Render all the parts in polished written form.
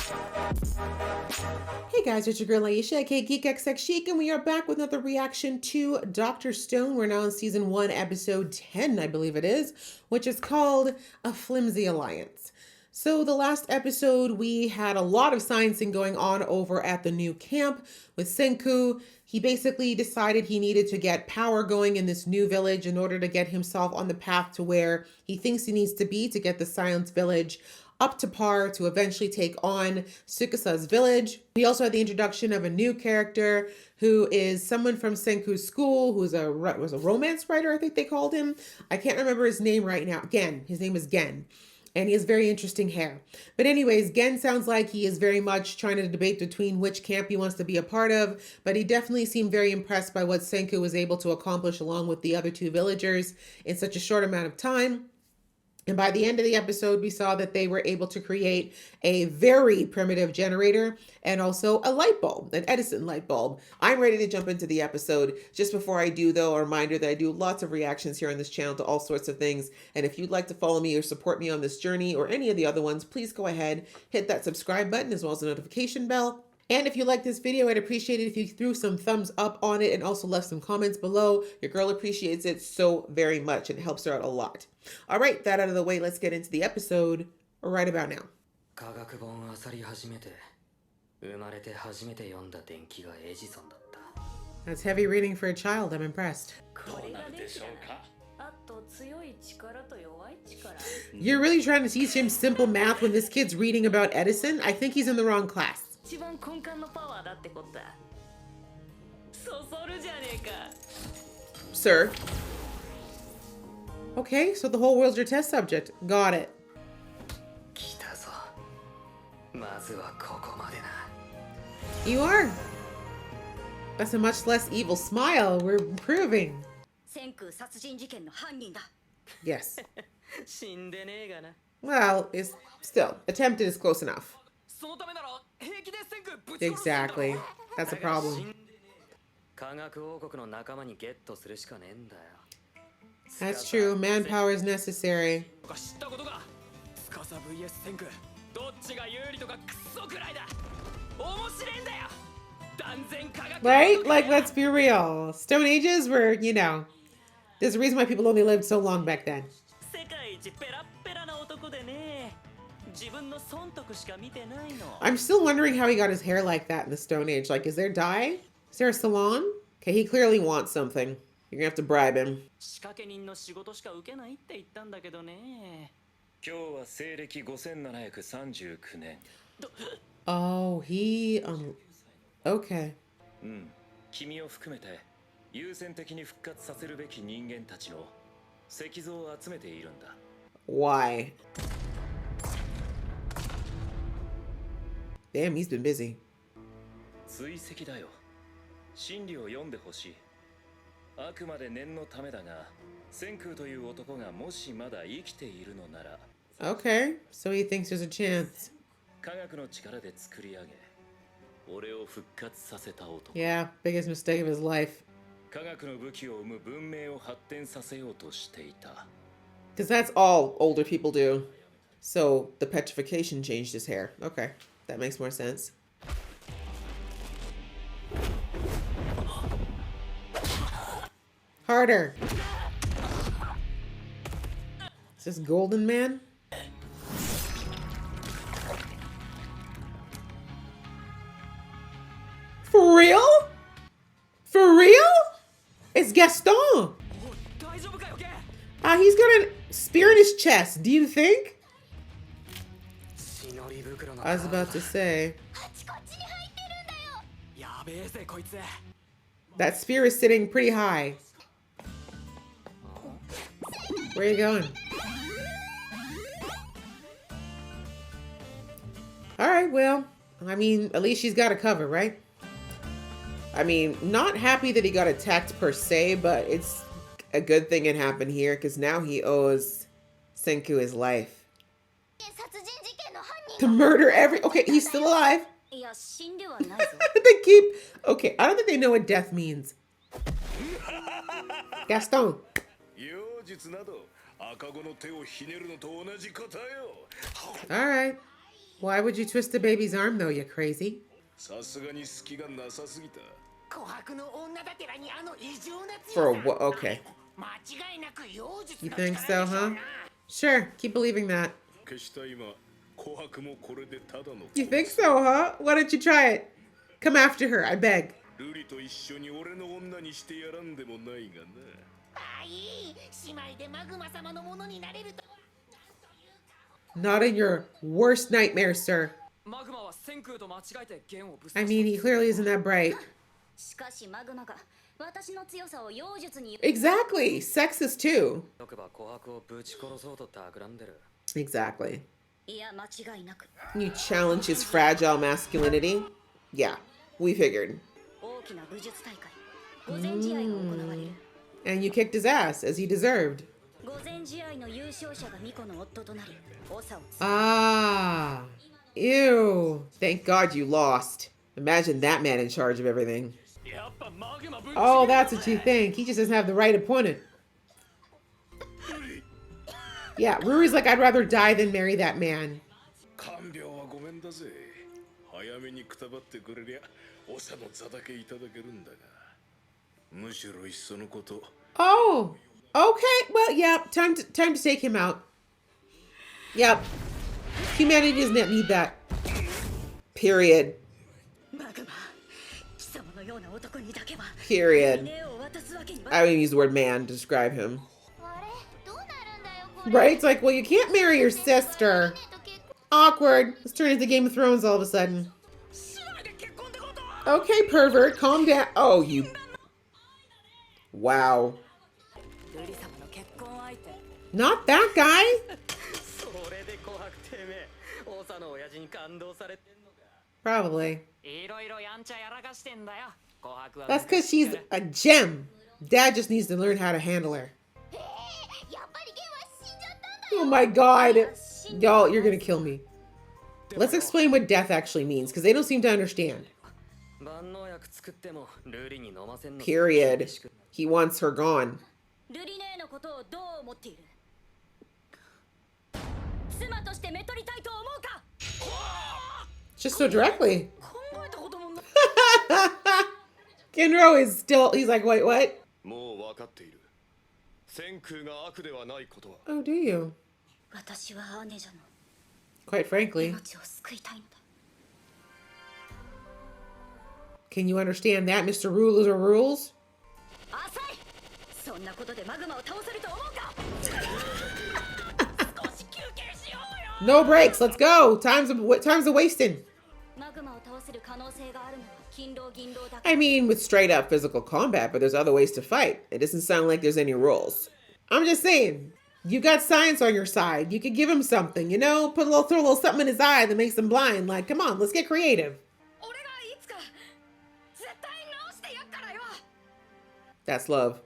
Hey guys, it's your girl Aisha, aka GeekXX Chic, and we are back with another reaction to Dr. Stone. We're now in season 1, episode 10, I believe it is, which is called A Flimsy Alliance. So the last episode, we had a lot of sciencing going on over at the new camp with Senku. He basically decided he needed to get power going in this new village in order to get himself on the path to where he thinks he needs to be to get the Science Village up to par to eventually take on Tsukusa's village. We also had the introduction of a new character who is someone from Senku's school, who was a romance writer, I think they called him. I can't remember his name right now. Gen. His name is Gen. And he has very interesting hair. But anyways, Gen sounds like he is very much trying to debate between which camp he wants to be a part of, but he definitely seemed very impressed by what Senku was able to accomplish along with the other two villagers in such a short amount of time. And by the end of the episode, we saw that they were able to create a very primitive generator and also a light bulb, an Edison light bulb. I'm ready to jump into the episode. Just before I do, though, a reminder that I do lots of reactions here on this channel to all sorts of things. And if you'd like to follow me or support me on this journey or any of the other ones, please go ahead, hit that subscribe button as well as the notification bell. And if you like this video, I'd appreciate it if you threw some thumbs up on it and also left some comments below. Your girl appreciates it so very much. It helps her out a lot. All right, that out of the way, let's get into the episode right about now. That's heavy reading for a child. I'm impressed. You're really trying to teach him simple math when this kid's reading about Edison? I think he's in the wrong class. Sir. Okay, so the whole world's your test subject. Got it. You are. That's a much less evil smile. We're improving. Yes. Well, it's still, attempted is close enough. Exactly. That's a problem. That's true. Manpower is necessary. Right? Like, let's be real. Stone Ages were, you know, there's a reason why people only lived so long back then. I'm still wondering how he got his hair like that in the Stone Age. Like, is there dye? Is there a salon? Okay, he clearly wants something. You're gonna have to bribe him. Oh, he... okay. Why? Damn, he's been busy. Okay, so he thinks there's a chance. Yeah, biggest mistake of his life. Because that's all older people do. So the petrification changed his hair. Okay, that makes more sense. Harder. Is this Golden Man? For real? For real? It's Gaston. He's got a spear in his chest. Do you think? I was about to say. That spear is sitting pretty high. Where are you going? Alright, well, I mean, at least she's got a cover, right? I mean, not happy that he got attacked per se, but it's a good thing it happened here because now he owes Senku his life. To murder okay, he's still alive. They keep, okay, I don't think they know what death means. Gaston. Alright. Why would you twist the baby's arm though, you crazy? For a what? Okay. You think so, huh? Sure, keep believing that. You think so, huh? Why don't you try it? Come after her, I beg. Not in your worst nightmare, sir. I mean, he clearly isn't that bright. Exactly. Sexist too. Exactly. You challenge his fragile masculinity? Yeah, we figured. And you kicked his ass, as he deserved. Ah. Ew. Thank God you lost. Imagine that man in charge of everything. Oh, that's what you think. He just doesn't have the right opponent. Yeah, Ruri's like, I'd rather die than marry that man. Oh, okay. Well, yeah, time to take him out. Yep. Humanity does not need that. Period. Period. I wouldn't use the word man to describe him. Right? It's like, well, you can't marry your sister. Awkward. Let's turn into Game of Thrones all of a sudden. Okay, pervert, calm down. Oh, you. Wow. Not that guy. Probably. That's because she's a gem. Dad just needs to learn how to handle her. Oh my God. Y'all, you're going to kill me. Let's explain what death actually means, because they don't seem to understand. Period. He wants her gone. Just so directly. Kinro is still, he's like, wait, what? Oh, do you? Quite frankly. Can you understand that, Mr. Rulers or Rules? No breaks, let's go. Time's a wasting. I mean, with straight up physical combat, but there's other ways to fight. It doesn't sound like there's any rules. I'm just saying, you got science on your side. You could give him something, you know? Throw a little something in his eye that makes him blind. Like, come on, let's get creative. That's love.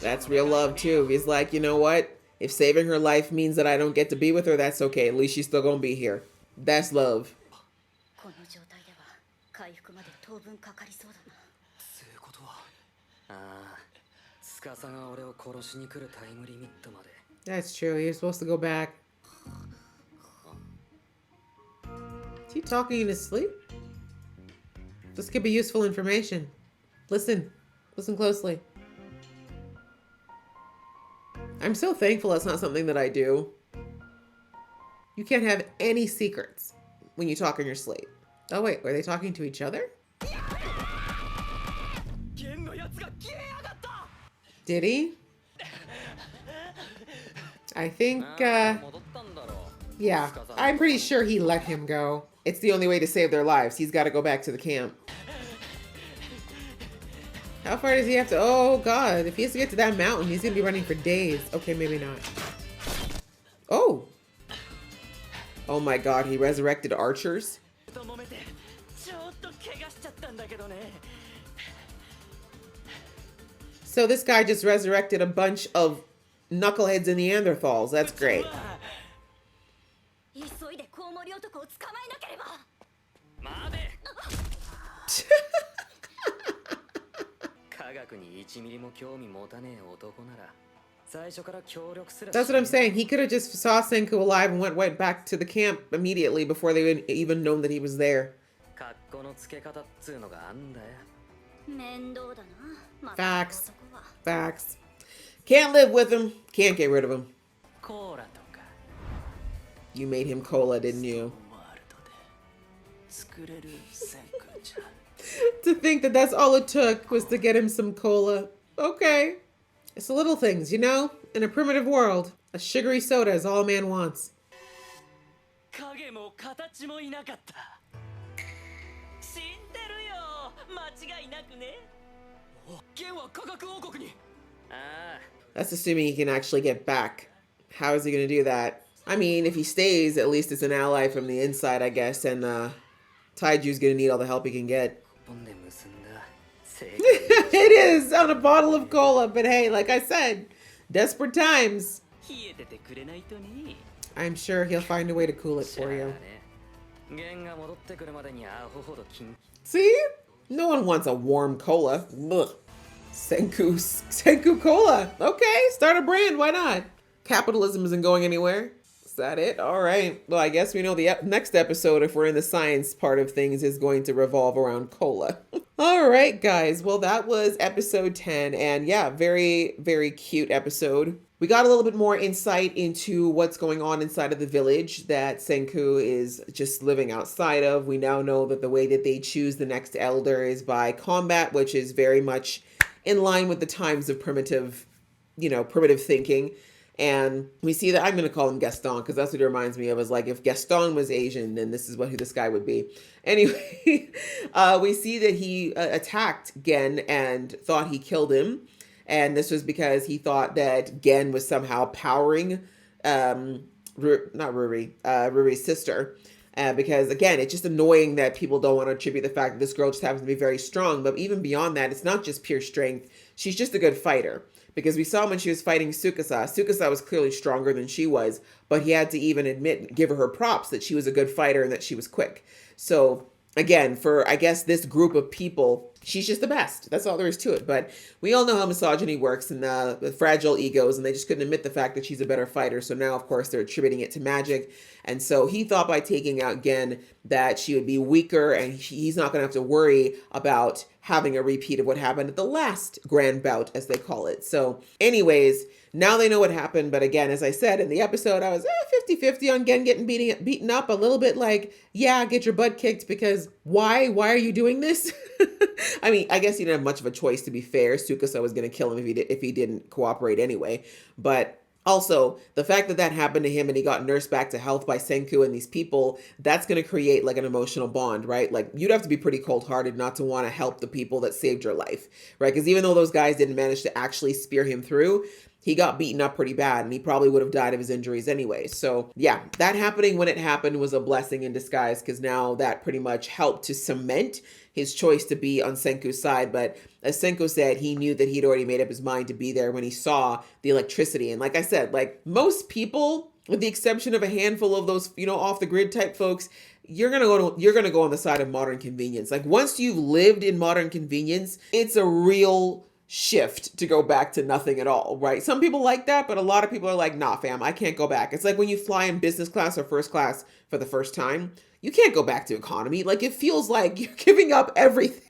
That's real love too. He's like, you know what? If saving her life means that I don't get to be with her, that's okay. At least she's still gonna be here. That's love. That's true. You're supposed to go back. Is he talking in his sleep? This could be useful information. Listen. Listen closely. I'm so thankful that's not something that I do. You can't have any secrets when you talk in your sleep. Oh wait, were they talking to each other? Did he? I think, yeah, I'm pretty sure he let him go. It's the only way to save their lives. He's got to go back to the camp. How far does he have to? Oh, God. If he has to get to that mountain, he's going to be running for days. Okay, maybe not. Oh. Oh, my God. He resurrected archers? So this guy just resurrected a bunch of knuckleheads and Neanderthals. That's great. That's what I'm saying. He could have just saw Senku alive and went back to the camp immediately before they even known that he was there. Facts. Facts. Can't live with him. Can't get rid of him. You made him cola, didn't you? To think that that's all it took was to get him some cola. Okay. It's the little things, you know? In a primitive world, a sugary soda is all a man wants. That's assuming he can actually get back. How is he going to do that? I mean, if he stays, at least it's an ally from the inside, I guess, and Taiju's going to need all the help he can get. It is on a bottle of cola, but hey, like I said, desperate times. I'm sure he'll find a way to cool it for you. See? No one wants a warm cola. Ugh. Senku Cola. Okay, start a brand. Why not? Capitalism isn't going anywhere. Is that it? All right. Well, I guess we know the next episode, if we're in the science part of things, is going to revolve around cola. All right, guys. Well, that was episode 10. And yeah, very, very cute episode. We got a little bit more insight into what's going on inside of the village that Senku is just living outside of. We now know that the way that they choose the next elder is by combat, which is very much in line with the times of primitive thinking. And we see that I'm going to call him Gaston because that's what it reminds me of. Is like if Gaston was Asian, then this is who this guy would be. Anyway, we see that he attacked Gen and thought he killed him. And this was because he thought that Gen was somehow powering, Ruri's sister. Because again, it's just annoying that people don't want to attribute the fact that this girl just happens to be very strong. But even beyond that, it's not just pure strength. She's just a good fighter. Because we saw when she was fighting Tsukasa was clearly stronger than she was. But he had to even give her props that she was a good fighter and that she was quick. So again, for, I guess, this group of people, she's just the best. That's all there is to it. But we all know how misogyny works and the fragile egos, and they just couldn't admit the fact that she's a better fighter. So now, of course, they're attributing it to magic. And so he thought by taking out Gen that she would be weaker and he's not going to have to worry about having a repeat of what happened at the last grand bout, as they call it. So anyways, now they know what happened. But again, as I said in the episode, I was 50-50 on Gen getting beaten up. A little bit like, yeah, get your butt kicked, because why? Why are you doing this? I mean, I guess he didn't have much of a choice, to be fair. Tsukasa was going to kill him if he didn't cooperate anyway. But also, the fact that that happened to him and he got nursed back to health by Senku and these people, that's going to create like an emotional bond, right? Like you'd have to be pretty cold-hearted not to want to help the people that saved your life, right? Because even though those guys didn't manage to actually spear him through, he got beaten up pretty bad and he probably would have died of his injuries anyway. So yeah, that happening when it happened was a blessing in disguise, because now that pretty much helped to cement his choice to be on Senku's side. But as Senku said, he knew that he'd already made up his mind to be there when he saw the electricity. And like I said, like most people, with the exception of a handful of those, off the grid type folks, you're going to go on the side of modern convenience. Like once you've lived in modern convenience, it's a real shift to go back to nothing at all, right? Some people like that, but a lot of people are like, nah, fam, I can't go back. It's like when you fly in business class or first class for the first time, you can't go back to economy. Like it feels like you're giving up everything.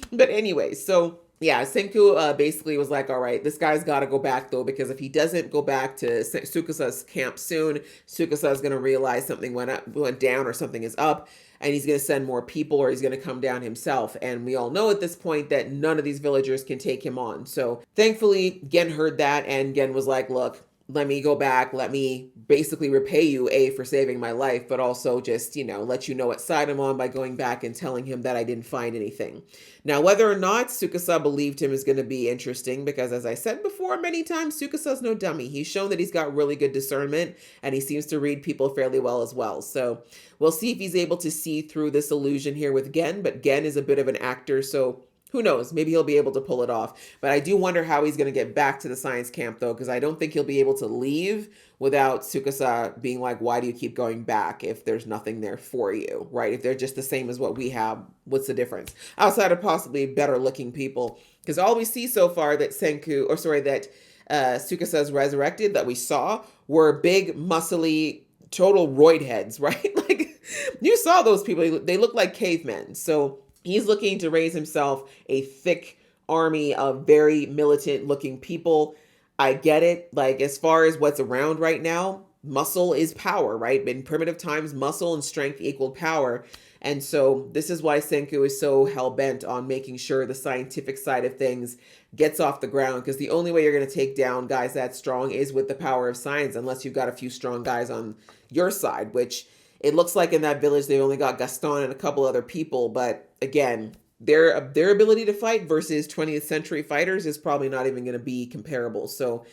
But anyway, so yeah, Senku basically was like, all right, this guy's got to go back though, because if he doesn't go back to Tsukasa's camp soon, Tsukasa is going to realize something went down or something is up, and he's going to send more people or he's going to come down himself. And we all know at this point that none of these villagers can take him on. So thankfully, Gen heard that, and Gen was like, look, let me go back. Let me basically repay you, for saving my life, but also just, let you know what side I'm on by going back and telling him that I didn't find anything. Now, whether or not Tsukasa believed him is going to be interesting, because as I said before many times, Tsukasa's no dummy. He's shown that he's got really good discernment and he seems to read people fairly well as well. So we'll see if he's able to see through this illusion here with Gen, but Gen is a bit of an actor, so who knows? Maybe he'll be able to pull it off. But I do wonder how he's going to get back to the science camp, though, because I don't think he'll be able to leave without Tsukasa being like, why do you keep going back if there's nothing there for you, right? If they're just the same as what we have, what's the difference? Outside of possibly better looking people. Because all we see so far that Sukasa's resurrected that we saw were big, muscly, total roid heads, right? Like you saw those people, they look like cavemen. So he's looking to raise himself a thick army of very militant looking people. I get it. Like, as far as what's around right now, muscle is power, right? In primitive times, muscle and strength equaled power. And so this is why Senku is so hell-bent on making sure the scientific side of things gets off the ground, because the only way you're going to take down guys that strong is with the power of science, unless you've got a few strong guys on your side, which it looks like in that village they only got Gaston and a couple other people. But again, their ability to fight versus 20th century fighters is probably not even going to be comparable. So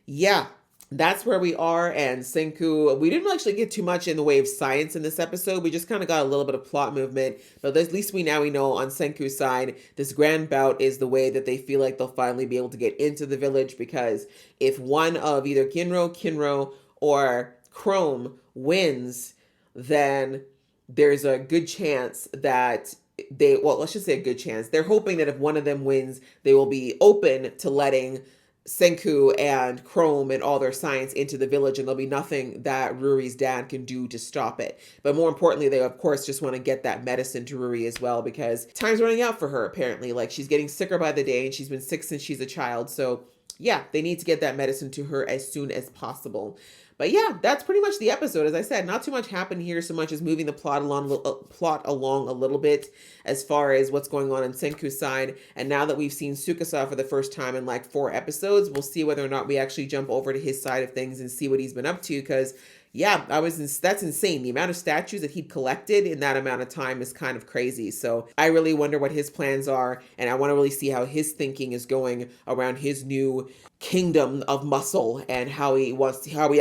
yeah, that's where we are. And Senku, we didn't actually get too much in the way of science in this episode. We just kind of got a little bit of plot movement. But at least we know on Senku's side, this grand bout is the way that they feel like they'll finally be able to get into the village. Because if one of either Kinro, or Chrome wins, then there's a good chance that let's just say a good chance. They're hoping that if one of them wins, they will be open to letting Senku and Chrome and all their science into the village, and there'll be nothing that Ruri's dad can do to stop it. But more importantly, they of course just want to get that medicine to Ruri as well, because time's running out for her apparently. Like, she's getting sicker by the day, and she's been sick since she's a child. So yeah, they need to get that medicine to her as soon as possible. But yeah, that's pretty much the episode. As I said, not too much happened here, so much as moving the plot along a little bit as far as what's going on Senku's side. And now that we've seen Tsukasa for the first time in like 4 episodes, we'll see whether or not we actually jump over to his side of things and see what he's been up to. Because yeah, that's insane. The amount of statues that he'd collected in that amount of time is kind of crazy. So I really wonder what his plans are, and I want to really see how his thinking is going around his new kingdom of muscle and how he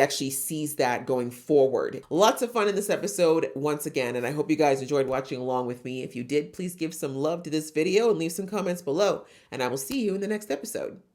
actually sees that going forward. Lots of fun in this episode once again, and I hope you guys enjoyed watching along with me. If you did, please give some love to this video and leave some comments below, and I will see you in the next episode.